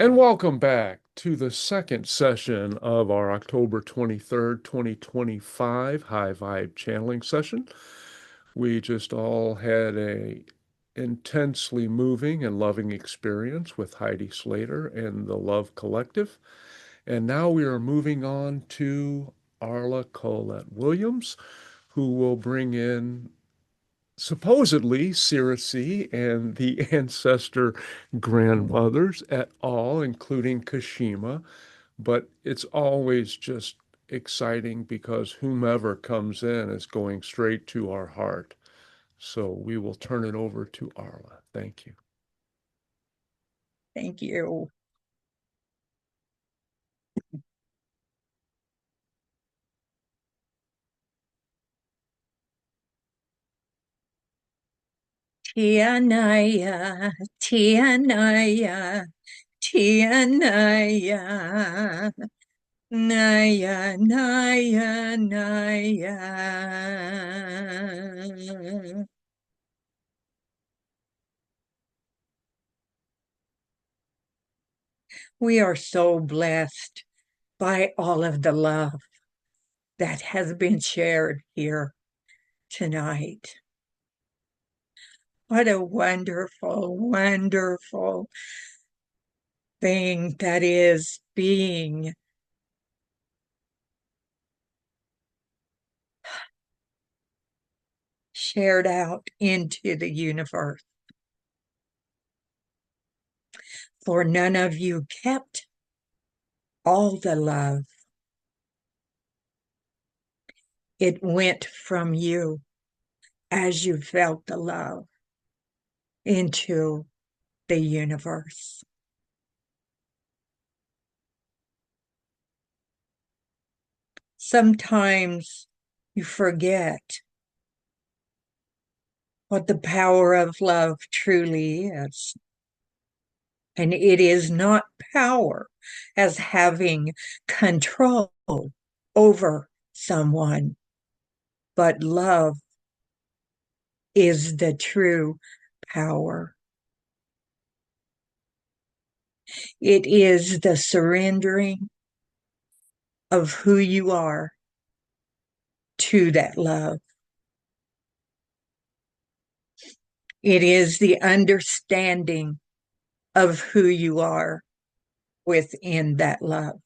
And welcome back to the second session of our October 23rd, 2025 High Vibe Channeling session. We just all had a intensely moving and loving experience with Heidi Slater and the Love Collective. And now we are moving on to Arla Collett Williams, who will bring in supposedly Sirius and the Ancestor Grandmothers et al., including Kashima. But it's always just exciting because whomever comes in is going straight to our heart. So we will turn it over to Arla. Thank you. Thank you. Tianaya, Tianaya, Tianaya, Naya, Naya, Naya. We are so blessed by all of the love that has been shared here tonight. What a wonderful, wonderful thing that is being shared out into the universe. For none of you kept all the love. It went from you as you felt the love into the universe. Sometimes you forget what the power of love truly is. And it is not power as having control over someone, but love is the true power. It is the surrendering of who you are to that love. It is the understanding of who you are within that love.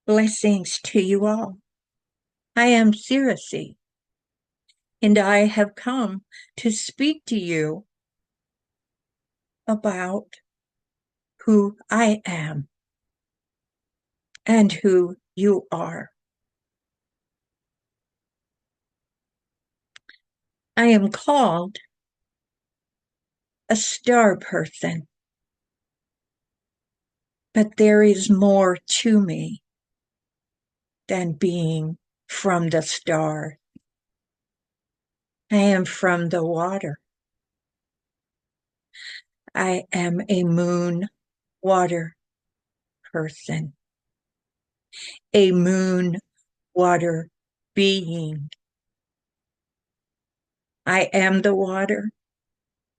Blessings to you all. I am Sirius, and I have come to speak to you about who I am and who you are. I am called a star person, but there is more to me than being from the star. I am from the water. I am a moon water person, a moon water being. I am the water,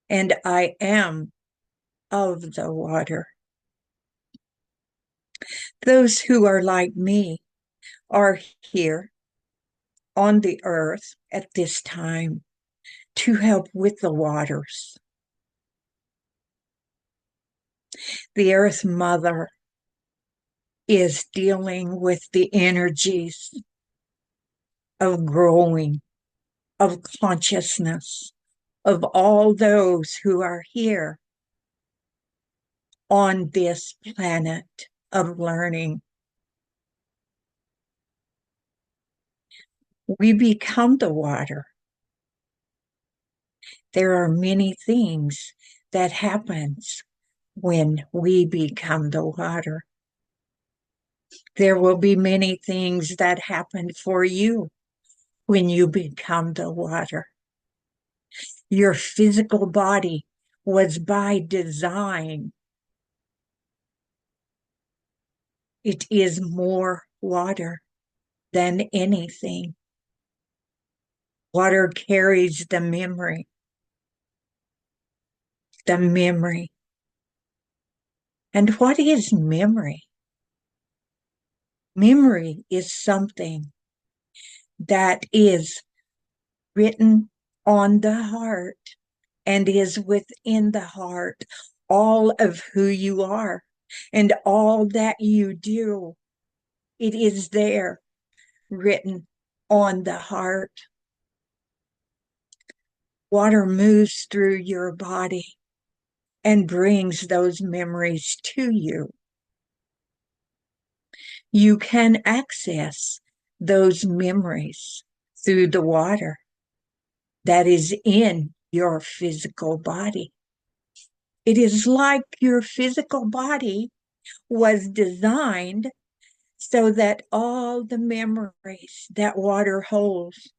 and I am of the water. Those who are like me are here on the earth at this time to help with the waters. The Earth Mother is dealing with the energies of growing, of consciousness, of all those who are here on this planet of learning. We become the water. There are many things that happens when we become the water. There will be many things that happen for you when you become the water. Your physical body was by design. It is more water than anything. Water carries the memory. The memory. And what is memory? Memory is something that is written on the heart and is within the heart, all of who you are and all that you do. It is there, written on the heart. Water moves through your body and brings those memories to you. You can access those memories through the water that is in your physical body. It is like your physical body was designed so that all the memories that water holds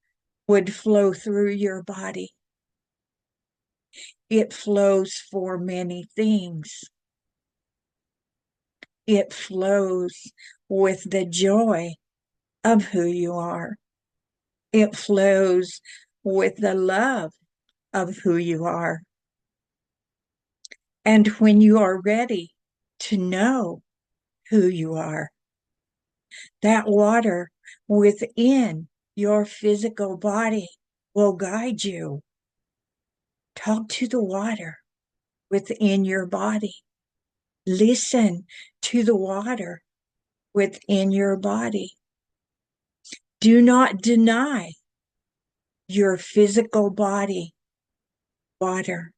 would flow through your body. It flows for many things. It flows with the joy of who you are. It flows with the love of who you are. And when you are ready to know who you are, that water within your physical body will guide you. Talk to the water within your body. Listen to the water within your body. Do not deny your physical body water.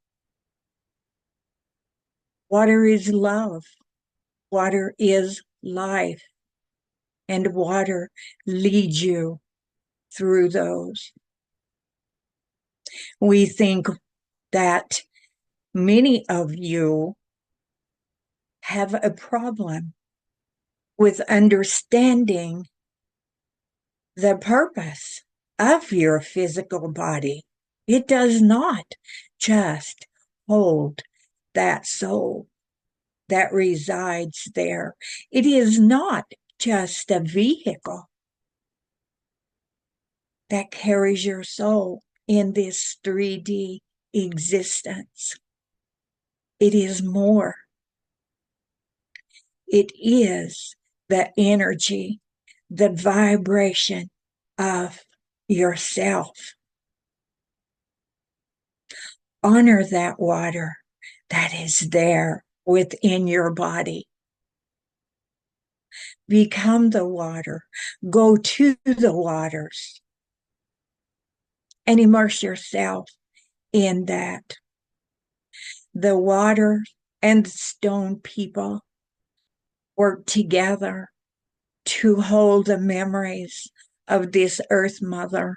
Water is love. Water is life. And water leads you through those. We think that many of you have a problem with understanding the purpose of your physical body. It does not just hold that soul that resides there. It is not just a vehicle that carries your soul in this 3D existence. It is more. It is the energy, the vibration of yourself. Honor that water that is there within your body. Become the water. Go to the waters and immerse yourself in that. The water and the stone people work together to hold the memories of this earth mother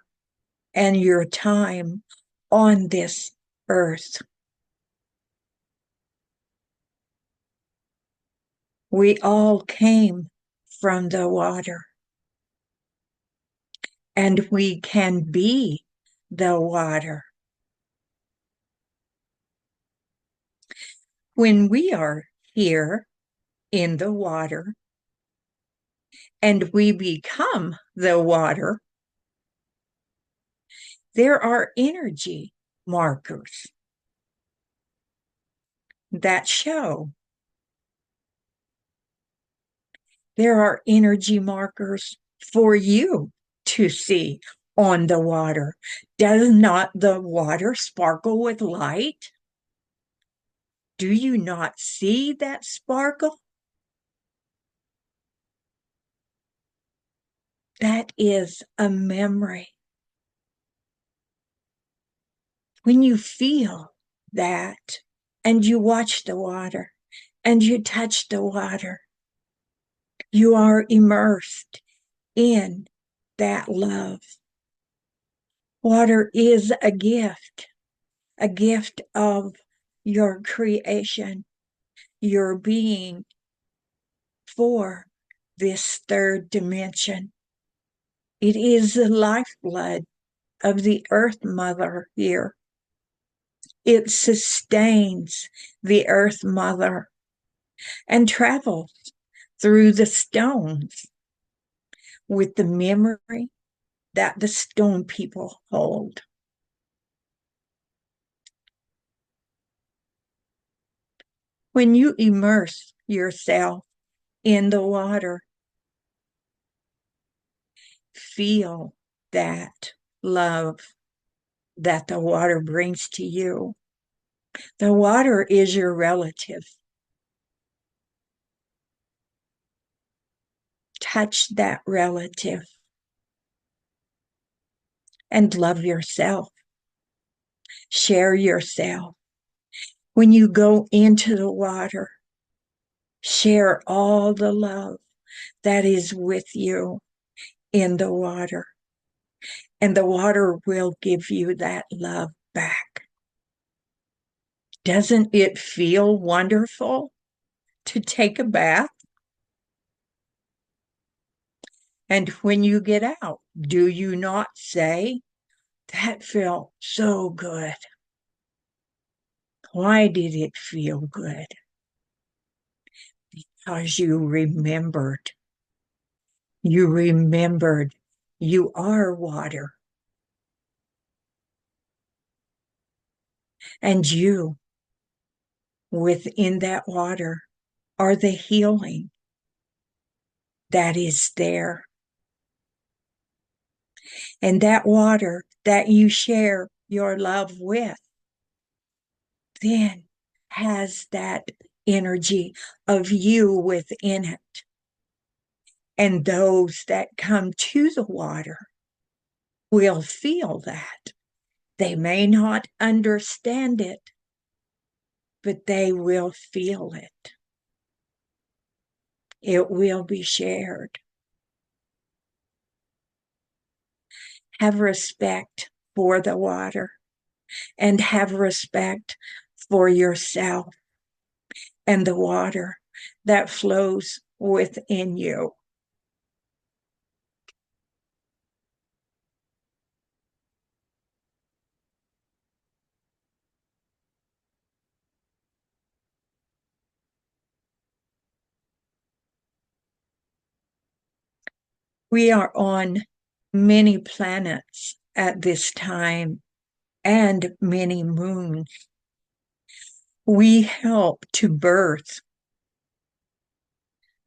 and your time on this earth. We all came from the water, and we can be the water. When we are here in the water and we become the water, there are energy markers that show. There are energy markers for you to see on the water. Does not the water sparkle with light? Do you not see that sparkle? That is a memory. When you feel that and you watch the water and you touch the water, you are immersed in that love. Water is a gift of your creation, your being for this third dimension. It is the lifeblood of the Earth Mother here. It sustains the Earth Mother and travels through the stones with the memory that the stone people hold. When you immerse yourself in the water, feel that love that the water brings to you. The water is your relative. Touch that relative and love yourself. Share yourself. When you go into the water, share all the love that is with you in the water, and the water will give you that love back. Doesn't it feel wonderful to take a bath? And when you get out, do you not say, that felt so good? Why did it feel good? Because you remembered. You remembered you are water. And you, within that water, are the healing that is there. And that water that you share your love with then has that energy of you within it. And those that come to the water will feel that. They may not understand it, but they will feel it. It will be shared. Have respect for the water and have respect for yourself and the water that flows within you. We are on many planets at this time and many moons. We help to birth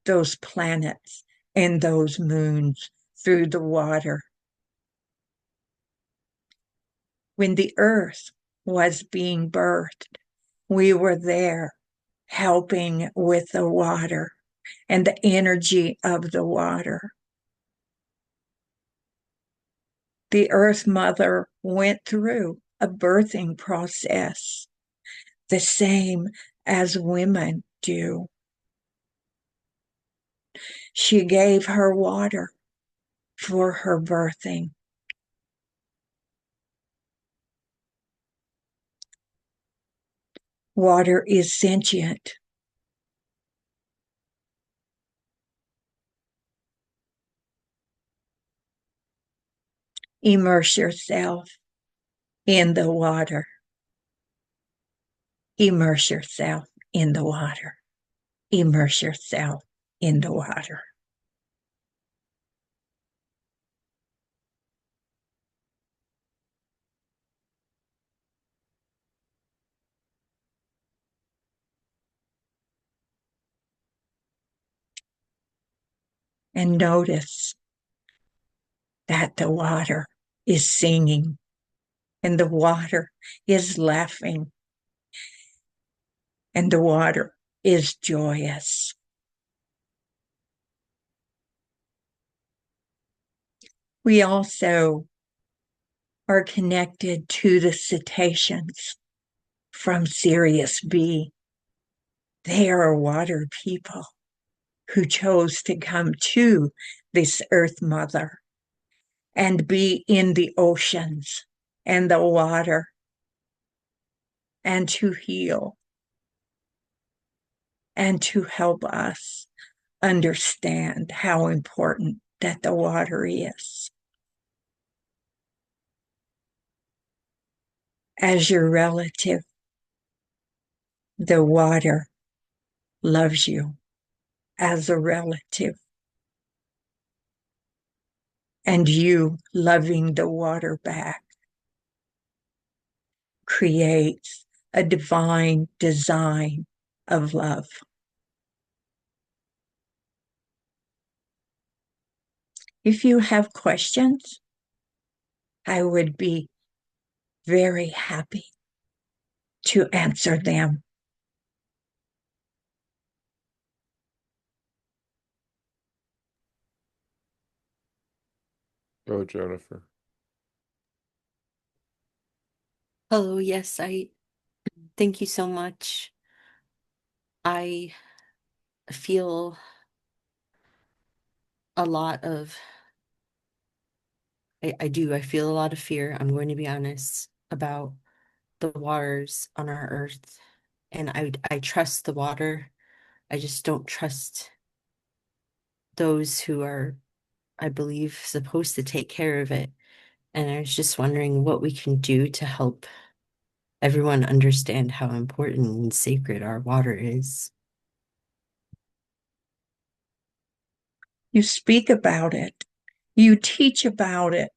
those planets and those moons through the water. When the earth was being birthed, we were there helping with the water and the energy of the water. The Earth Mother went through a birthing process, the same as women do. She gave her water for her birthing. Water is sentient. Immerse yourself in the water. Immerse yourself in the water. Immerse yourself in the water. And notice that the water is singing and the water is laughing and the water is joyous. We also are connected to the cetaceans from Sirius B. They are water people who chose to come to this Earth Mother and be in the oceans and the water and to heal and to help us understand how important that the water is. As your relative, the water loves you as a relative. And you loving the water back creates a divine design of love. If you have questions, I would be very happy to answer them. Go, Jennifer. Hello, yes, I thank you so much. I feel a lot of, I feel a lot of fear. I'm going to be honest about the waters on our earth. And I trust the water. I just don't trust those who are, I believe, supposed to take care of it. And I was just wondering what we can do to help everyone understand how important and sacred our water is. You speak about it. You teach about it.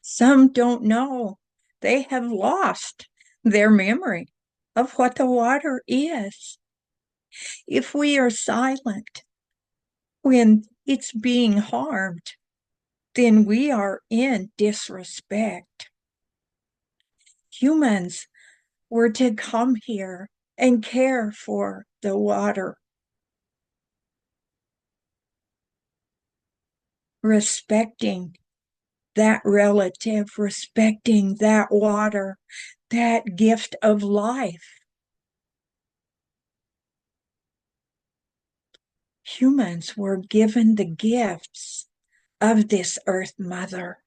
Some don't know. They have lost their memory of what the water is. If we are silent when it's being harmed, then we are in disrespect. Humans were to come here and care for the water, respecting that relative, respecting that water, that gift of life. Humans were given the gifts of this earth mother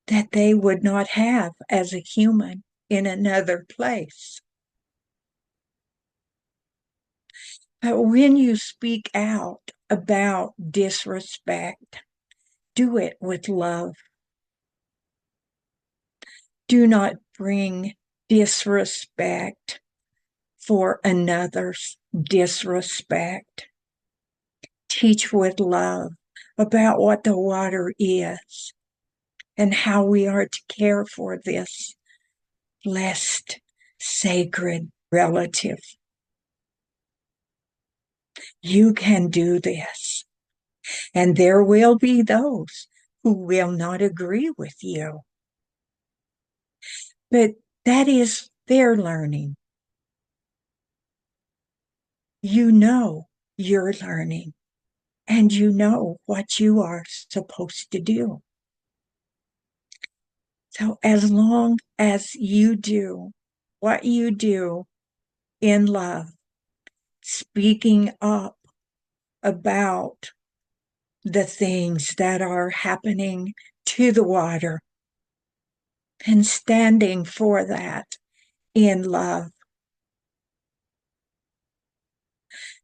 that they would not have as a human in another place. But when you speak out about disrespect, do it with love. Do not bring disrespect for another's disrespect. Teach with love about what the water is and how we are to care for this blessed, sacred relative. You can do this. And there will be those who will not agree with you. But that is their learning. You know you're learning, and you know what you are supposed to do. So as long as you do what you do in love, speaking up about the things that are happening to the water and standing for that in love,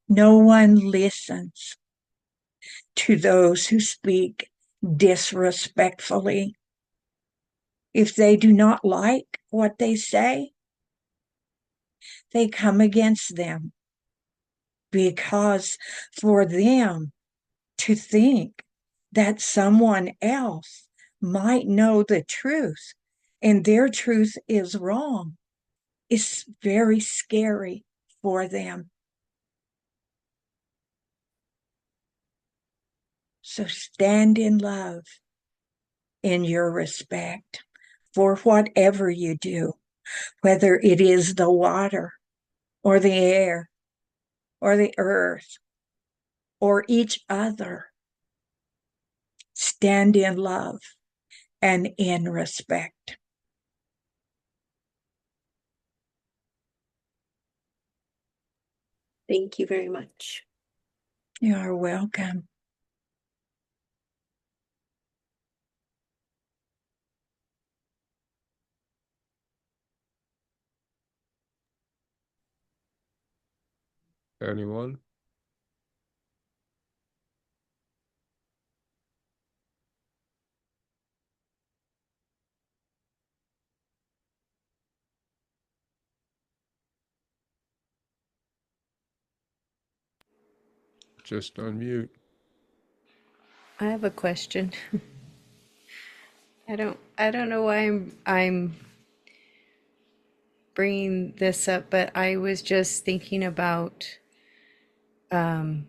no one listens to those who speak disrespectfully. If they do not like what they say, they come against them, because for them to think that someone else might know the truth and their truth is wrong is very scary for them. So stand in love, in your respect for whatever you do, whether it is the water or the air or the earth or each other. Stand in love and in respect. Thank you very much. You are welcome. Anyone? just unmute. I have a question. I don't know why I'm bringing this up, but I was just thinking about um,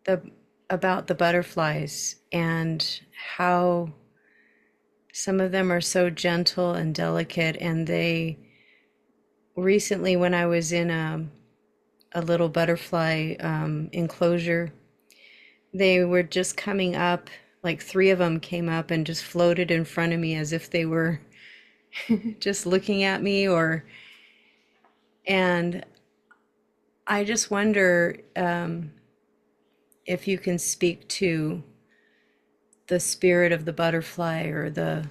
the about the butterflies and how some of them are so gentle and delicate, and they recently when I was in a little butterfly enclosure, they were just coming up, like three of them came up and just floated in front of me as if they were just looking at me, or and I just wonder if you can speak to the spirit of the butterfly or the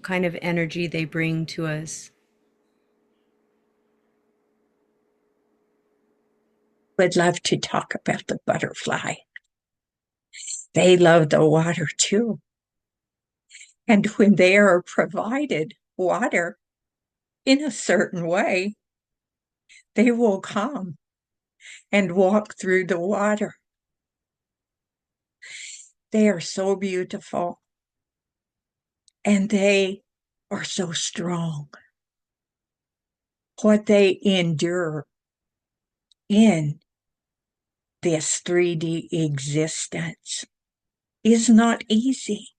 kind of energy they bring to us. Would love to talk about the butterfly. They love the water too. And when they are provided water in a certain way, they will come and walk through the water. They are so beautiful. And they are so strong. What they endure in this 3D existence is not easy,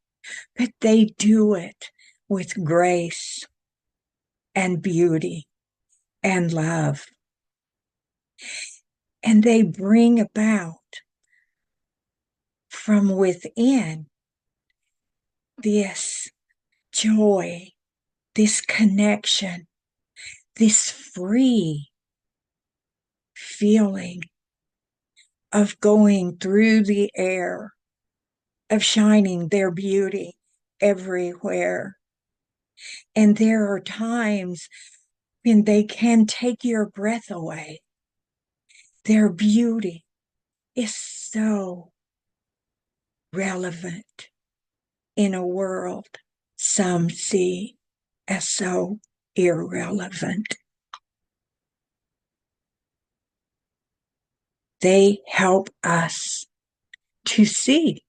but they do it with grace and beauty and love. And they bring about from within this joy, this connection, this free feeling of going through the air, of shining their beauty everywhere. And there are times when they can take your breath away. Their beauty is so relevant in a world some see as so irrelevant. They help us to see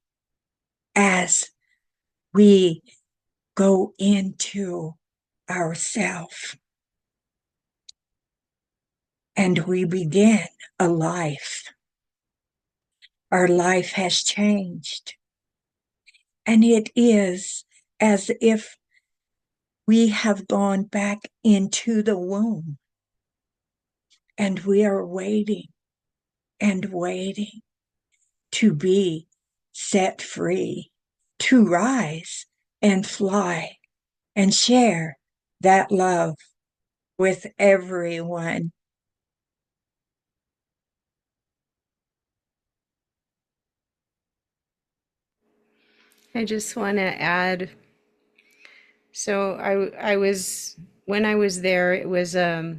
as we go into ourself and we begin a life. Our life has changed. And it is as if we have gone back into the womb and we are waiting and waiting to be set free, to rise and fly and share that love with everyone. I just want to add, so I was, when I was there, it was a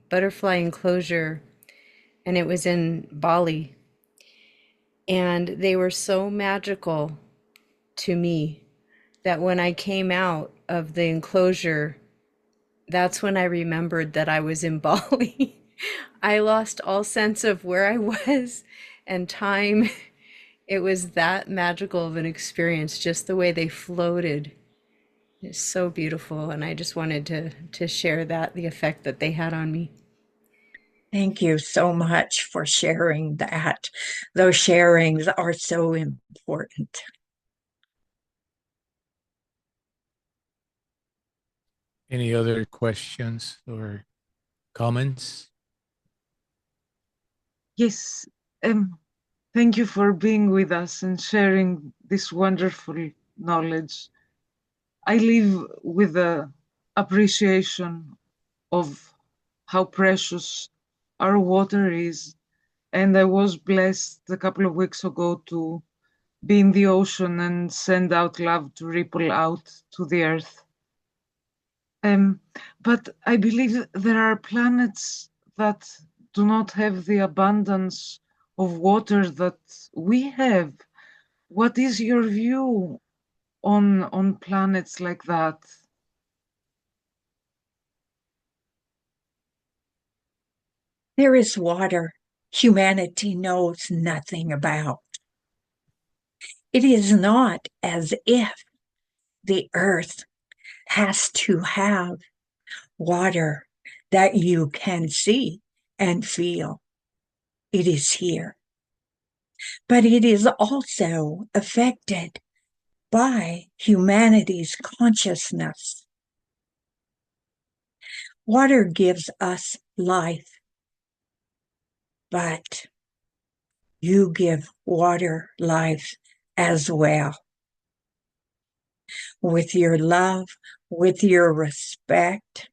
butterfly enclosure, and it was in Bali. And they were so magical to me that when I came out of the enclosure, that's when I remembered that I was in Bali. I lost all sense of where I was and time. It was that magical of an experience, just the way they floated. It's so beautiful. And I just wanted to share that, the effect that they had on me. Thank you so much for sharing that. Those sharings are so important. Any other questions or comments? Yes, thank you for being with us and sharing this wonderful knowledge. I live with the appreciation of how precious our water is. And I was blessed a couple of weeks ago to be in the ocean and send out love to ripple out to the earth. But I believe there are planets that do not have the abundance of water that we have. What is your view on planets like that? There is water humanity knows nothing about. It is not as if the earth has to have water that you can see and feel. It is here. But it is also affected by humanity's consciousness. Water gives us life, but you give water life as well. With your love, with your respect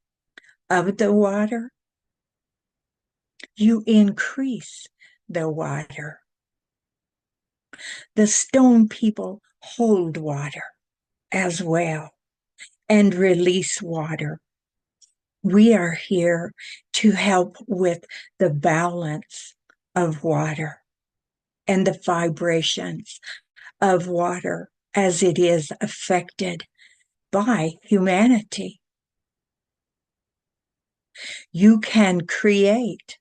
of the water, you increase the water. The stone people hold water as well and release water. We are here to help with the balance of water and the vibrations of water as it is affected by humanity. You can create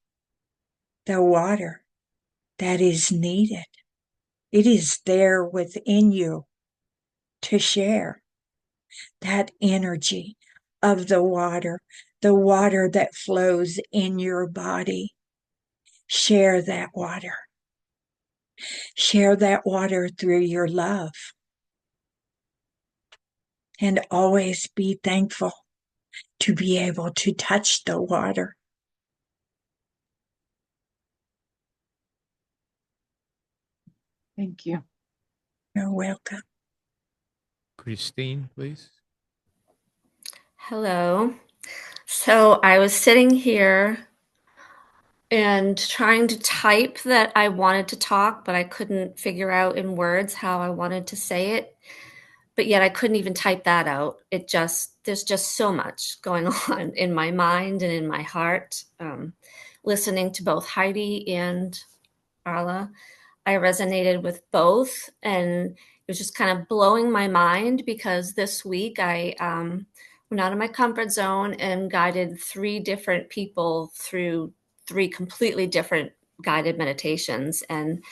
the water that is needed. It is there within you to share that energy of the water that flows in your body. Share that water. Share that water through your love. And always be thankful to be able to touch the water. Thank you. You're welcome. Christine, please. Hello. So I was sitting here and trying to type that I wanted to talk, but I couldn't figure out in words how I wanted to say it. But yet I couldn't even type that out. There's just so much going on in my mind and in my heart. Listening to both Heidi and Arla, I resonated with both, and it was just kind of blowing my mind because this week I went out of my comfort zone and guided 3 different people through 3 completely different guided meditations. And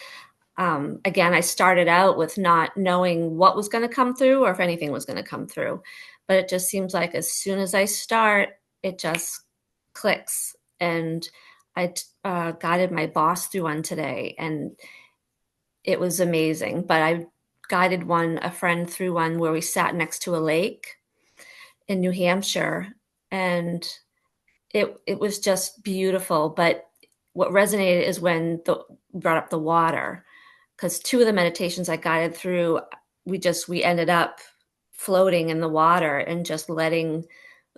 again, I started out with not knowing what was going to come through or if anything was going to come through. But it just seems like as soon as I start, it just clicks. And I guided my boss through one today, and it was amazing. But I guided a friend through one where we sat next to a lake in New Hampshire, and it was just beautiful. But what resonated is when brought up the water, because 2 of the meditations I guided through, we ended up floating in the water and just letting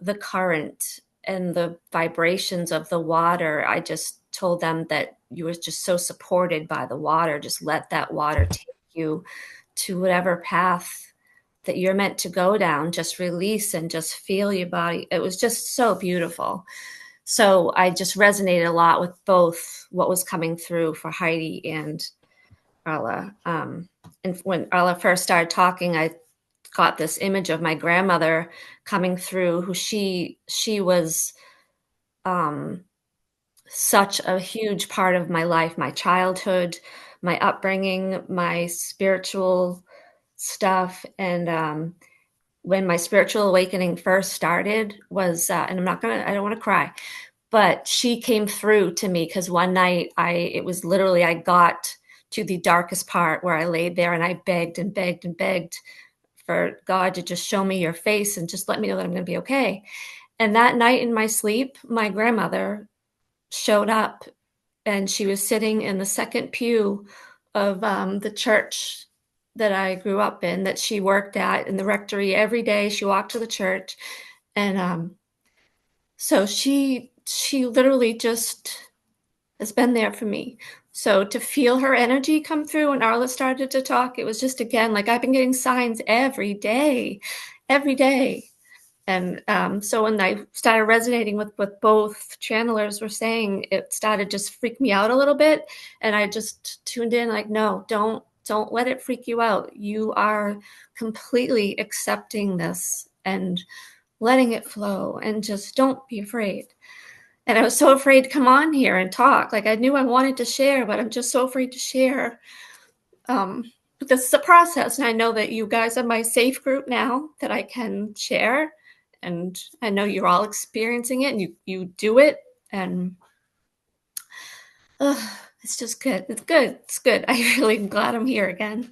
the current and the vibrations of the water. I just told them that you were just so supported by the water. Just let that water take you to whatever path that you're meant to go down. Just release and just feel your body. It was just so beautiful. So I just resonated a lot with both what was coming through for Heidi and Arla. And when Arla first started talking, I got this image of my grandmother coming through, who she was such a huge part of my life, my childhood, my upbringing, my spiritual stuff. And when my spiritual awakening first started was, and I don't want to cry, but she came through to me because one night it was literally, I got to the darkest part where I laid there and I begged and begged and begged for God to just show me your face and just let me know that I'm going to be okay. And that night in my sleep, my grandmother showed up, and she was sitting in the second pew of the church that I grew up in, that she worked at in the rectory every day. She walked to the church. And so she literally just has been there for me. So to feel her energy come through when Arla started to talk, it was just, again, like I've been getting signs every day. And so when I started resonating with what both channelers were saying, it started just freak me out a little bit. And I just tuned in like, no, don't let it freak you out. You are completely accepting this and letting it flow, and just don't be afraid. And I was so afraid to come on here and talk. Like, I knew I wanted to share, but I'm just so afraid to share. But this is a process, and I know that you guys are my safe group now, that I can share. And I know you're all experiencing it, and you do it, and it's just good. It's good. It's good. I really am glad I'm here again,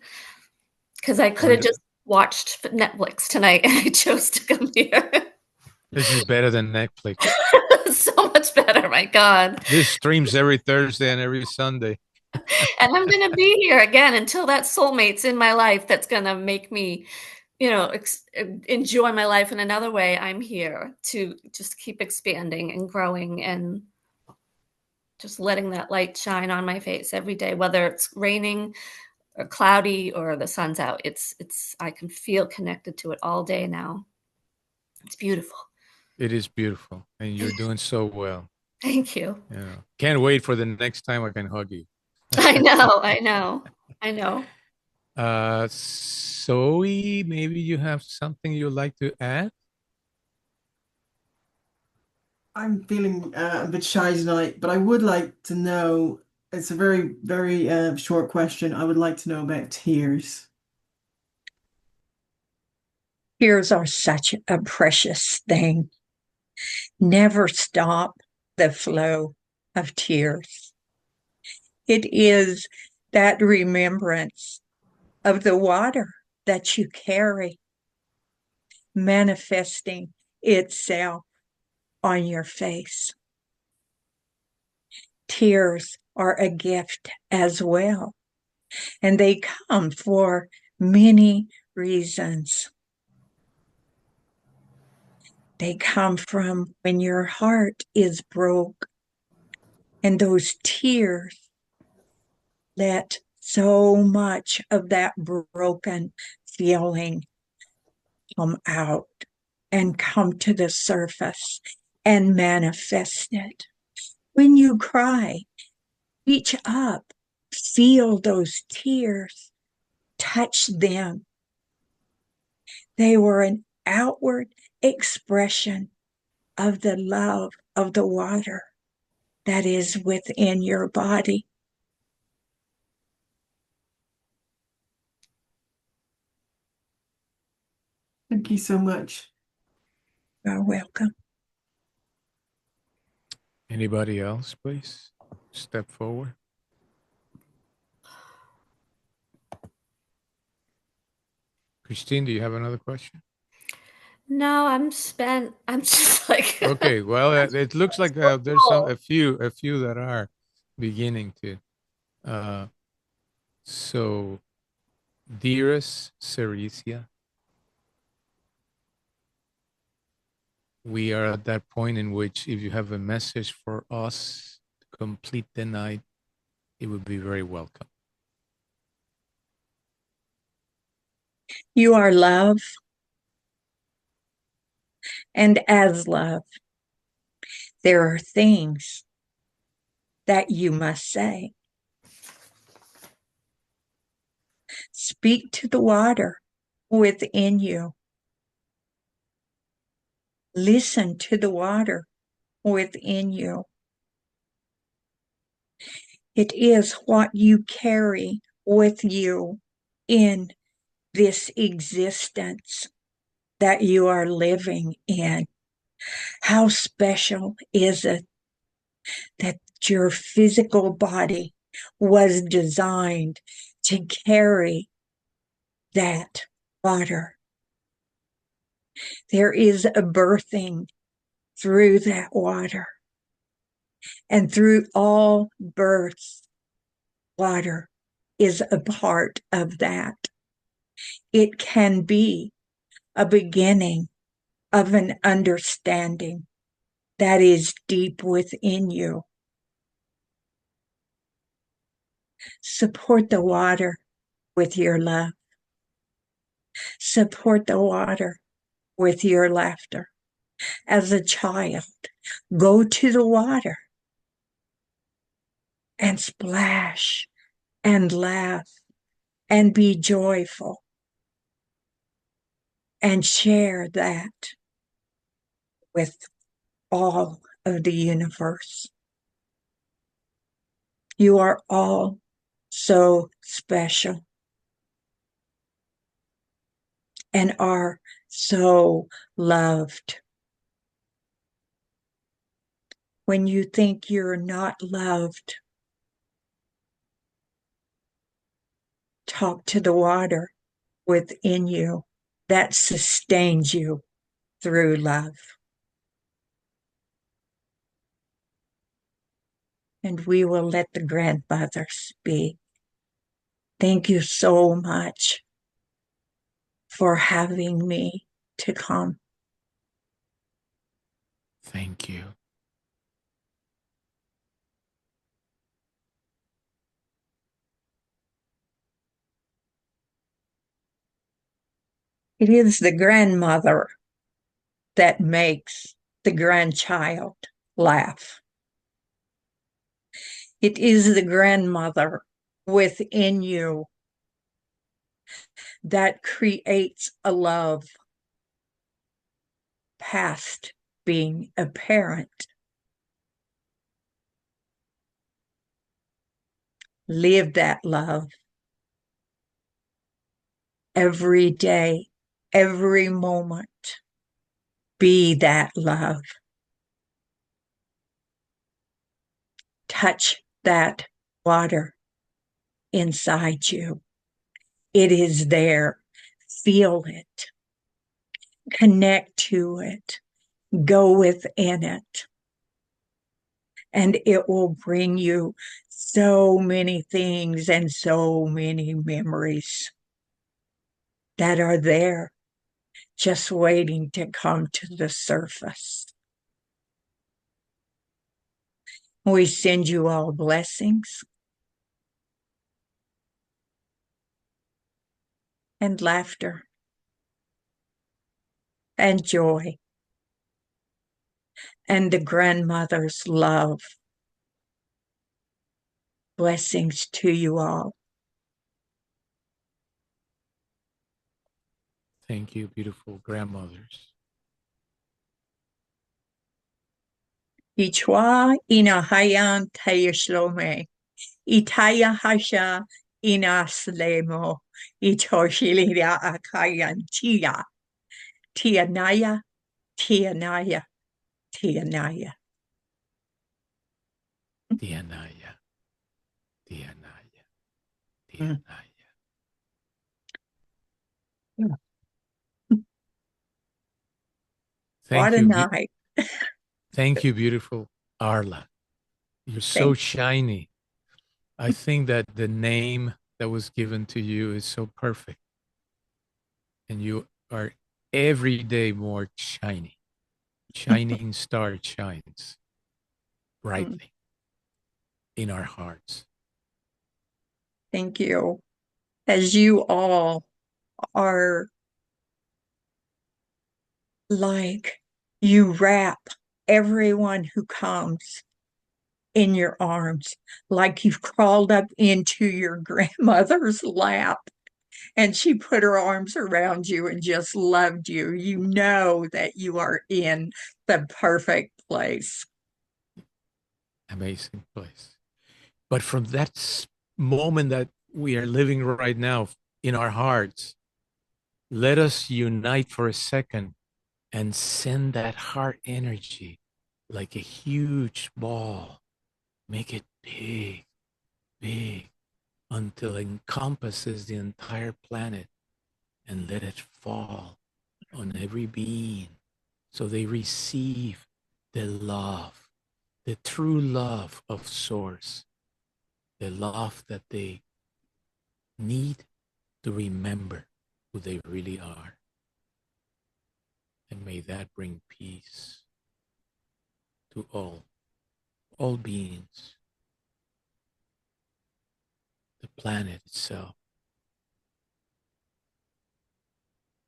because I could have Wonderful. just watched Netflix tonight, and I chose to come here. This is better than Netflix. So much better, my God. This streams every Thursday and every Sunday. And I'm going to be here again until that soulmate's in my life that's going to make me, enjoy my life in another way. I'm here to just keep expanding and growing and just letting that light shine on my face every day, whether it's raining or cloudy or the sun's out. I can feel connected to it all day now. It's beautiful. It is beautiful, and you're doing so well. Thank you. Yeah. Can't wait for the next time I can hug you. I know. Zoe, maybe you have something you'd like to add? I'm feeling a bit shy tonight, but I would like to know, it's a very, very short question. I would like to know about tears. Tears are such a precious thing. Never stop the flow of tears. It is that remembrance of the water that you carry manifesting itself on your face. Tears are a gift as well, and they come for many reasons. They come from when your heart is broke, and those tears let so much of that broken feeling come out and come to the surface and manifest it. When you cry, reach up, feel those tears, touch them. They were an outward expression of the love of the water that is within your body. Thank you so much. You're welcome. Anybody else, please? Step forward. Christine, do you have another question? No, I'm spent. I'm just like, Okay, well, it looks like there's a few that are beginning to. So, dearest Sirius, we are at that point in which if you have a message for us to complete the night, it would be very welcome. You are love, and as love, there are things that you must say. Speak to the water within you. Listen to the water within you. It is what you carry with you in this existence that you are living in. How special is it that your physical body was designed to carry that water? There is a birthing through that water. And through all births, water is a part of that. It can be a beginning of an understanding that is deep within you. Support the water with your love. Support the water with your laughter. As a child, go to the water and splash and laugh and be joyful and share that with all of the universe. You are all so special and are so loved. When you think you're not loved, talk to the water within you that sustains you through love. And we will let the grandmother speak. Thank you so much for having me to come. Thank you. It is the grandmother that makes the grandchild laugh. It is the grandmother within you that creates a love past being a parent. Live that love every day, every moment. Be that love. Touch that water inside you. It is there. Feel it. Connect to it. Go within it. And it will bring you so many things and so many memories that are there just waiting to come to the surface. We send you all blessings and laughter and joy and the grandmother's love. Blessings to you all. Thank you, beautiful grandmothers. Ichwa ina hayan tayashlome. Itaya hasha ina slemo. Itoshilida akayan tia. Tianaya, tianaya, tianaya. Dianaya, Dianaya, Dianaya. What Thank a you. night. Thank you, beautiful Arla. You're so shiny. I think that the name that was given to you is so perfect. And you are every day more shiny. Shining star shines brightly in our hearts. Thank you. As you all are like, you wrap everyone who comes in your arms, like you've crawled up into your grandmother's lap and she put her arms around you and just loved you. You know that you are in the perfect place. Amazing place. But from that moment that we are living right now in our hearts, let us unite for a second and send that heart energy like a huge ball. Make it big, big, until it encompasses the entire planet, and let it fall on every being so they receive the love, the true love of Source, the love that they need to remember who they really are. And may that bring peace to all beings, the planet itself,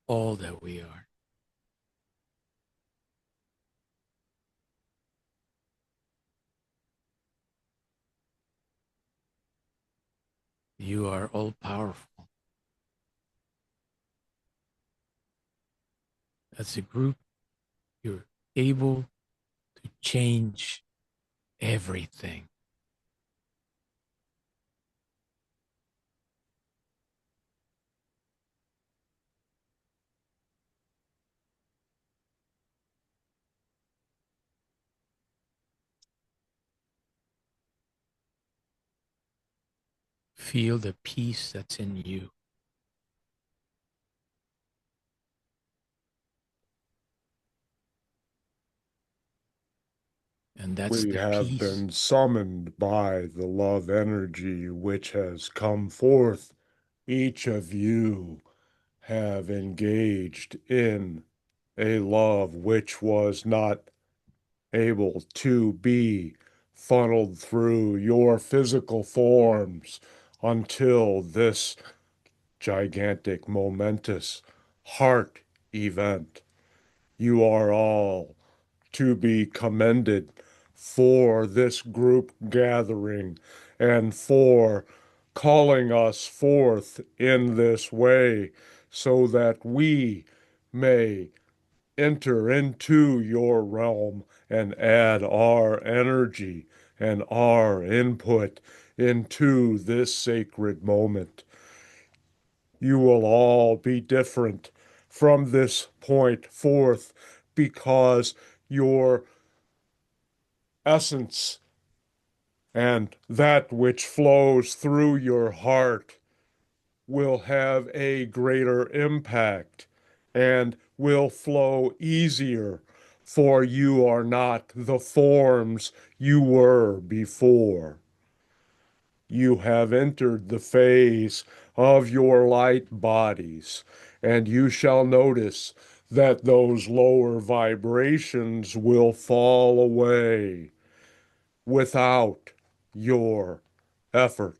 all that we are. You are all powerful. As a group, you're able to to change everything. Feel the peace that's in you. And that's We the have peace. been summoned by the love energy which has come forth. Each of you have engaged in a love which was not able to be funneled through your physical forms until this gigantic, momentous heart event. You are all to be commended for this group gathering and for calling us forth in this way so that we may enter into your realm and add our energy and our input into this sacred moment. You will all be different from this point forth because your essence and that which flows through your heart will have a greater impact and will flow easier, for you are not the forms you were before. You have entered the phase of your light bodies, and you shall notice that those lower vibrations will fall away without your effort.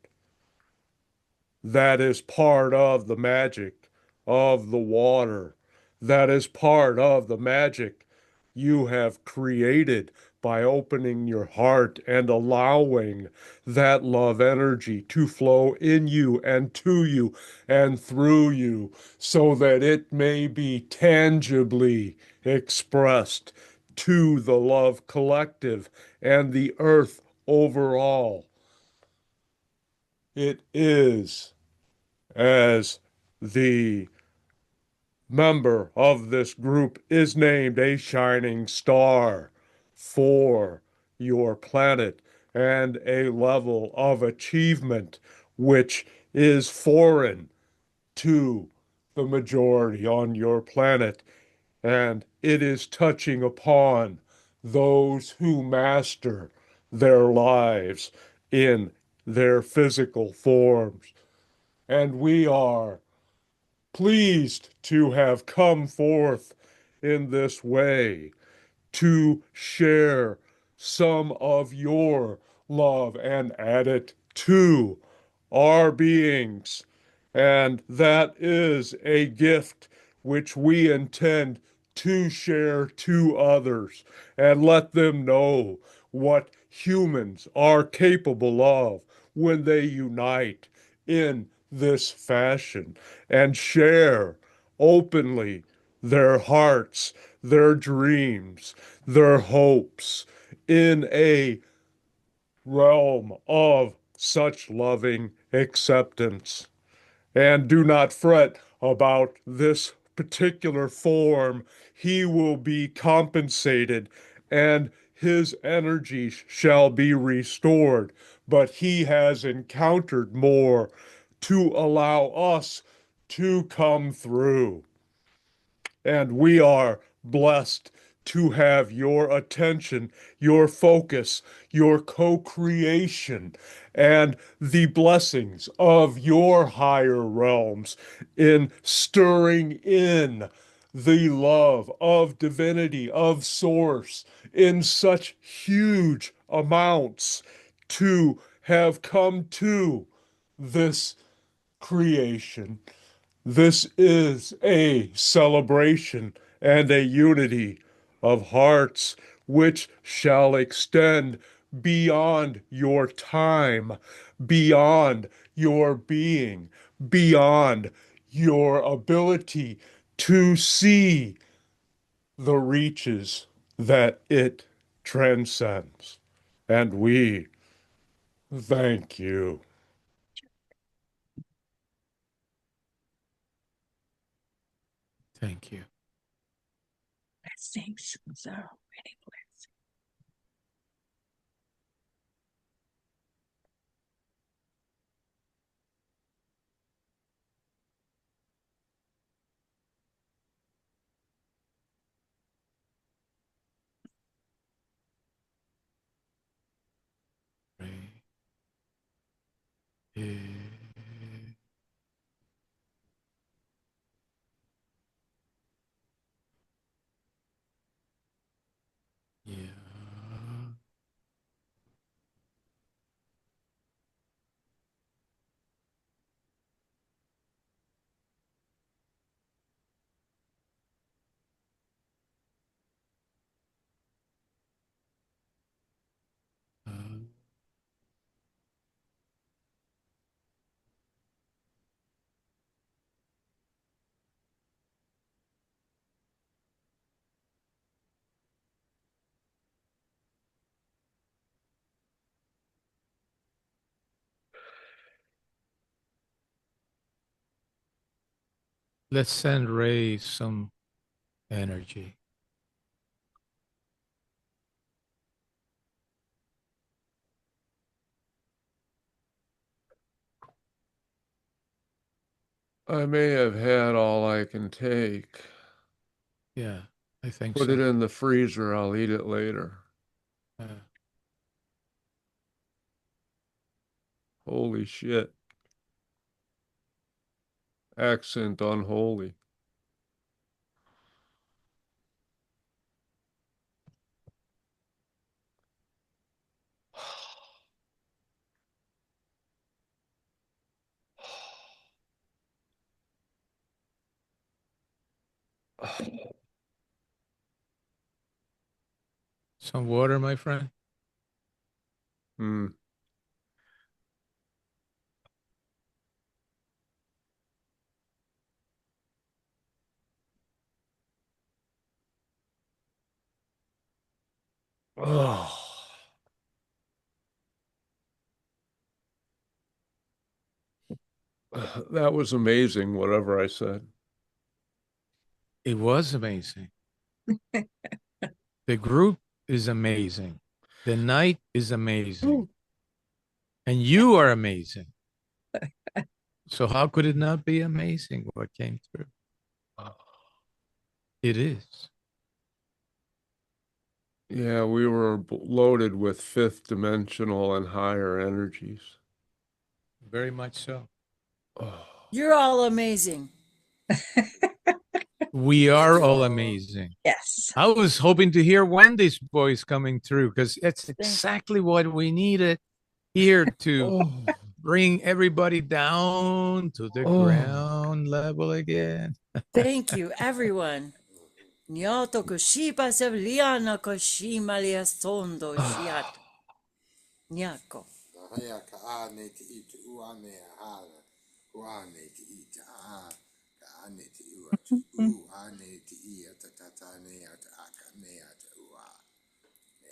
That is part of the magic of the water. That is part of the magic you have created by opening your heart and allowing that love energy to flow in you and to you and through you so that it may be tangibly expressed to the love collective and the earth overall. It is as the member of this group is named a shining star for your planet and a level of achievement which is foreign to the majority on your planet, and it is touching upon those who master their lives in their physical forms. And we are pleased to have come forth in this way to share some of your love and add it to our beings. And that is a gift which we intend to share to others and let them know what humans are capable of when they unite in this fashion and share openly their hearts, their dreams, their hopes in a realm of such loving acceptance. And do not fret about this particular form. He will be compensated and his energy shall be restored. But he has encountered more to allow us to come through. And we are blessed to have your attention, your focus, your co-creation, and the blessings of your higher realms in stirring in the love of divinity, of source, in such huge amounts to have come to this creation. This is a celebration and a unity of hearts which shall extend beyond your time, beyond your being, beyond your ability to see the reaches that it transcends. And we thank you. Thank you. Blessings. So many blessings. Yeah. Let's send Ray some energy. I may have had all I can take. Yeah, I think Put so. it in the freezer. I'll eat it later. Holy shit. Accent unholy. Some water, my friend? Hmm. Oh. That was amazing, whatever I said. It was amazing. The group is amazing. The night is amazing. And you are amazing. So how could it not be amazing what came through? It is. Yeah, we were loaded with fifth dimensional and higher energies. Very much so. Oh. You're all amazing. We are all amazing. Yes. I was hoping to hear Wendy's voice coming through because it's exactly what we needed here to bring everybody down to the ground level again. Thank you, everyone. Nyoto kushiba sevliana kushima liasondo shiat. Nyako.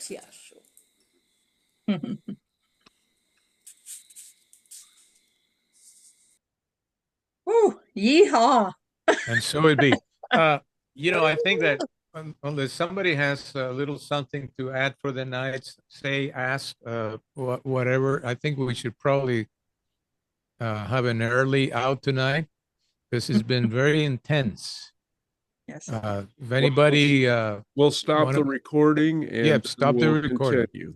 Chiasho. Woo, yeehaw. And so it'd be. I think that unless somebody has a little something to add for the night, say, ask, whatever, I think we should probably have an early out tonight. This has been very intense. Yes. If anybody we'll stop the recording and stop the we'll recording. continue.